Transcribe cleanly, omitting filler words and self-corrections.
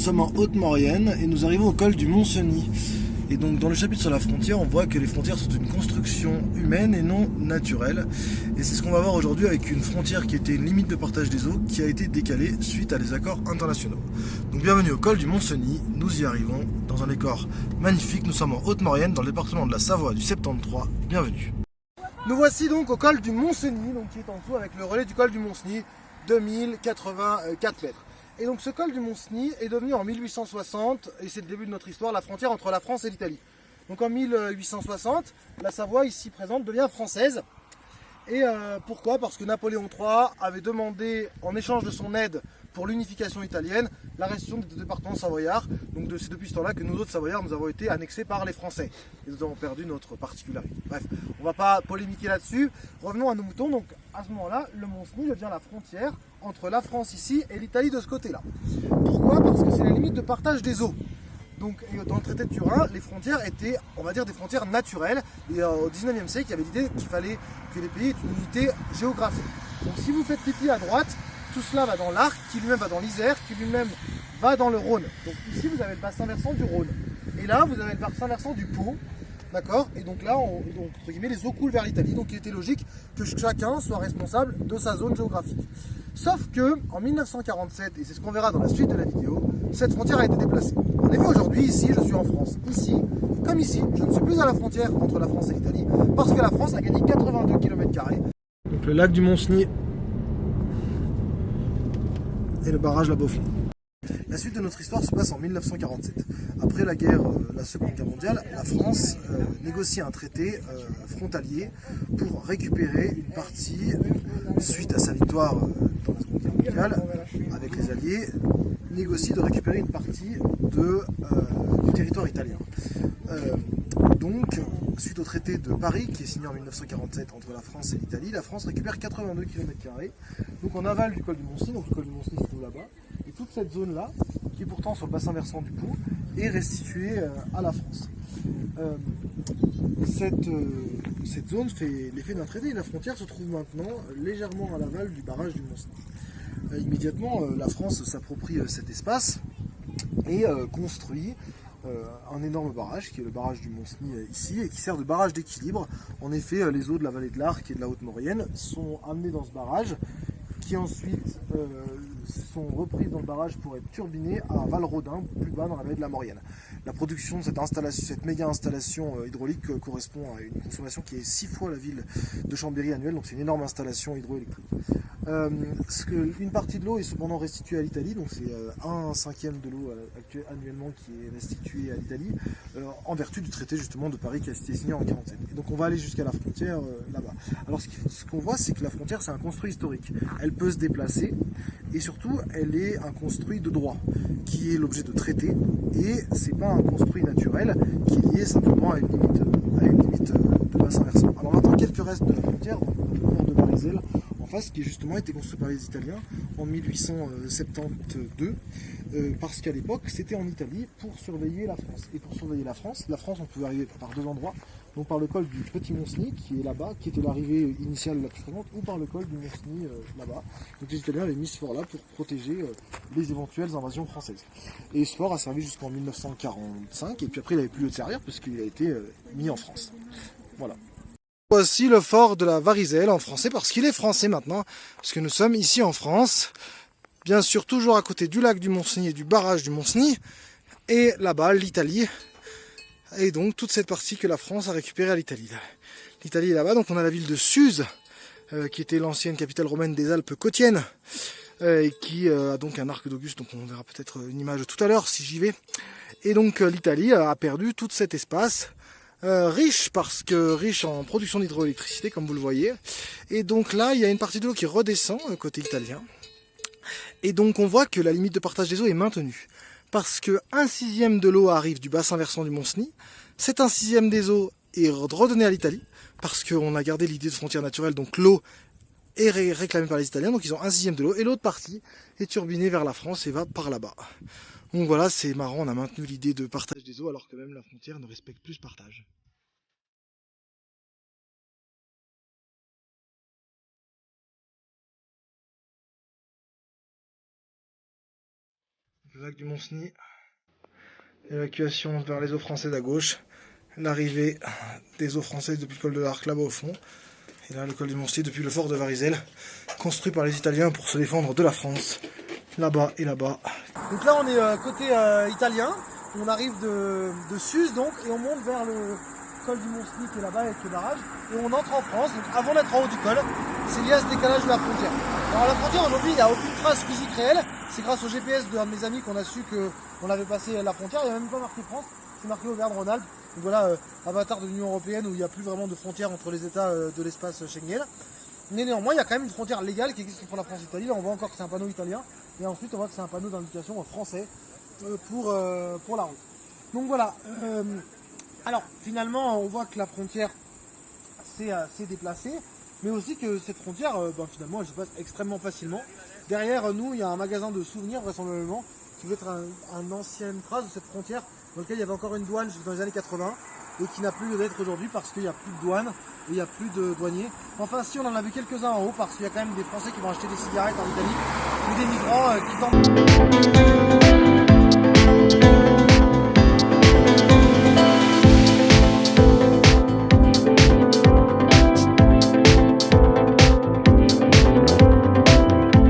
sommes en Haute-Maurienne et nous arrivons au col du Mont-Cenis. Et donc dans le chapitre sur la frontière, on voit que les frontières sont une construction humaine et non naturelle. Et c'est ce qu'on va voir aujourd'hui avec une frontière qui était une limite de partage des eaux qui a été décalée suite à des accords internationaux. Donc bienvenue au col du Mont-Cenis, nous y arrivons dans un décor magnifique. Nous sommes en Haute-Maurienne, dans le département de la Savoie du 73. Bienvenue. Nous voici donc au col du Mont-Cenis, donc qui est en dessous avec le relais du col du Mont-Cenis, 2084 mètres. Et donc ce col du Mont-Cenis est devenu en 1860, et c'est le début de notre histoire, la frontière entre la France et l'Italie. Donc en 1860, la Savoie ici présente devient française. Et pourquoi? Parce que Napoléon III avait demandé, en échange de son aide pour l'unification italienne, la restitution des départements savoyards. Donc c'est depuis ce temps-là que nous autres Savoyards, nous avons été annexés par les Français. Et nous avons perdu notre particularité. Bref, on ne va pas polémiquer là-dessus. Revenons à nos moutons. Donc à ce moment-là, le Mont-Cenis devient la frontière entre la France ici et l'Italie de ce côté-là. Pourquoi? Parce que c'est la limite de partage des eaux. Donc, dans le traité de Turin, les frontières étaient, on va dire, des frontières naturelles. Et au 19e siècle, il y avait l'idée qu'il fallait que les pays aient une unité géographique. Donc, si vous faites pipi à droite, tout cela va dans l'Arc, qui lui-même va dans l'Isère, qui lui-même va dans le Rhône. Donc, ici, vous avez le bassin versant du Rhône. Et là, vous avez le bassin versant du Pô. D'accord? Et donc là, entre guillemets, les eaux coulent vers l'Italie. Donc, il était logique que chacun soit responsable de sa zone géographique. Sauf que, en 1947, et c'est ce qu'on verra dans la suite de la vidéo, cette frontière a été déplacée. En effet, aujourd'hui, ici, je suis en France. Ici, comme ici, je ne suis plus à la frontière entre la France et l'Italie, parce que la France a gagné 82 km². Donc le lac du Mont-Cenis et le barrage La Beaufort. La suite de notre histoire se passe en 1947. Après la guerre, la Seconde Guerre mondiale, la France négocie un traité frontalier pour récupérer une partie, suite à sa victoire dans la Seconde Guerre mondiale, avec les Alliés, négocie de récupérer une partie du territoire italien. Donc, suite au traité de Paris, qui est signé en 1947 entre la France et l'Italie, la France récupère 82 km², donc en aval du col du Mont-Cenis, donc le col du Mont-Cenis se trouve là-bas, et toute cette zone-là, qui est pourtant sur le bassin versant du Pô, est restituée à la France. Cette zone fait l'effet d'un traité, et la frontière se trouve maintenant légèrement à l'aval du barrage du Mont-Cenis. Immédiatement, la France s'approprie cet espace et construit un énorme barrage qui est le barrage du Mont-Cenis ici et qui sert de barrage d'équilibre. En effet, les eaux de la vallée de l'Arc et de la Haute-Maurienne sont amenées dans ce barrage qui ensuite sont reprises dans le barrage pour être turbinées à Valrodin, plus bas dans la vallée de la Maurienne. La production de cette méga installation hydraulique correspond à une consommation qui est 6 fois la ville de Chambéry annuelle, donc c'est une énorme installation hydroélectrique. Une partie de l'eau est cependant restituée à l'Italie, donc c'est 1/5 de l'eau annuellement qui est restituée à l'Italie, en vertu du traité justement de Paris qui a été signé en 1947. Et donc on va aller jusqu'à la frontière là-bas. Alors ce qu'on voit, c'est que la frontière c'est un construit historique. Elle peut se déplacer et surtout elle est un construit de droit qui est l'objet de traités et c'est pas un construit naturel qui est lié simplement à une limite de bassin versant. Alors maintenant quelques restes de la frontière, donc le port de Varizelle en face, qui justement a été construit par les Italiens en 1872, parce qu'à l'époque c'était en Italie pour surveiller la France. Et pour surveiller la France on pouvait arriver par deux endroits, donc par le col du Petit Mont-Cenis qui est là-bas, qui était l'arrivée initiale la plus fréquente, ou par le col du Mont-Cenis là-bas. Donc les Italiens avaient mis ce fort là pour protéger les éventuelles invasions françaises. Et ce fort a servi jusqu'en 1945, et puis après il n'avait plus lieu de servir parce qu'il a été mis en France. Voilà. Voici le fort de la Varizelle en français, parce qu'il est français maintenant, parce que nous sommes ici en France, bien sûr toujours à côté du lac du Mont-Cenis et du barrage du Mont-Cenis, et là-bas l'Italie, et donc toute cette partie que la France a récupérée à l'Italie. L'Italie est là-bas, donc on a la ville de Suse, qui était l'ancienne capitale romaine des Alpes côtiennes, et qui a donc un arc d'Auguste, donc on verra peut-être une image tout à l'heure si j'y vais. Et donc l'Italie a perdu tout cet espace, riche en production d'hydroélectricité comme vous le voyez, et donc là il y a une partie de l'eau qui redescend côté italien, et donc on voit que la limite de partage des eaux est maintenue, parce que 1/6 de l'eau arrive du bassin versant du Mont-Cenis, cet 1/6 des eaux est redonné à l'Italie, parce qu'on a gardé l'idée de frontière naturelle, donc l'eau est réclamée par les Italiens, donc ils ont 1/6 de l'eau, et l'autre partie est turbinée vers la France et va par là-bas. Donc voilà, c'est marrant, on a maintenu l'idée de partage des eaux alors que même la frontière ne respecte plus ce partage. Le lac du Mont-Cenis. Évacuation vers les eaux françaises à gauche. L'arrivée des eaux françaises depuis le col de l'Arc là-bas au fond. Et là le col du Mont-Cenis depuis le fort de Varizelle, construit par les Italiens pour se défendre de la France. Là-bas et là-bas. Donc là on est côté italien. On arrive de Suse donc et on monte vers le col du Mont-Cenis qui est là-bas avec le barrage. Et on entre en France. Donc avant d'être en haut du col, c'est lié à ce décalage de la frontière. Alors la frontière aujourd'hui il n'y a aucune trace physique réelle. C'est grâce au GPS d'un de mes amis qu'on a su qu'on avait passé la frontière. Il n'y a même pas marqué France, c'est marqué Auvergne-Rhône-Alpes. Donc voilà, avatar de l'Union Européenne où il n'y a plus vraiment de frontières entre les États de l'espace Schengen. Mais néanmoins, il y a quand même une frontière légale qui existe pour la France-Italie. Là, on voit encore que c'est un panneau italien. Et ensuite, on voit que c'est un panneau d'indication français pour la route. Donc voilà. Alors, finalement, on voit que la frontière s'est déplacée. Mais aussi que cette frontière, finalement, elle se passe extrêmement facilement. Derrière nous, il y a un magasin de souvenirs, vraisemblablement, qui veut être une ancienne trace de cette frontière dans laquelle il y avait encore une douane dans les années 80 et qui n'a plus lieu d'être aujourd'hui parce qu'il n'y a plus de douane et il n'y a plus de douaniers. Enfin, si on en a vu quelques-uns en haut parce qu'il y a quand même des Français qui vont acheter des cigarettes en Italie ou des migrants qui tentent...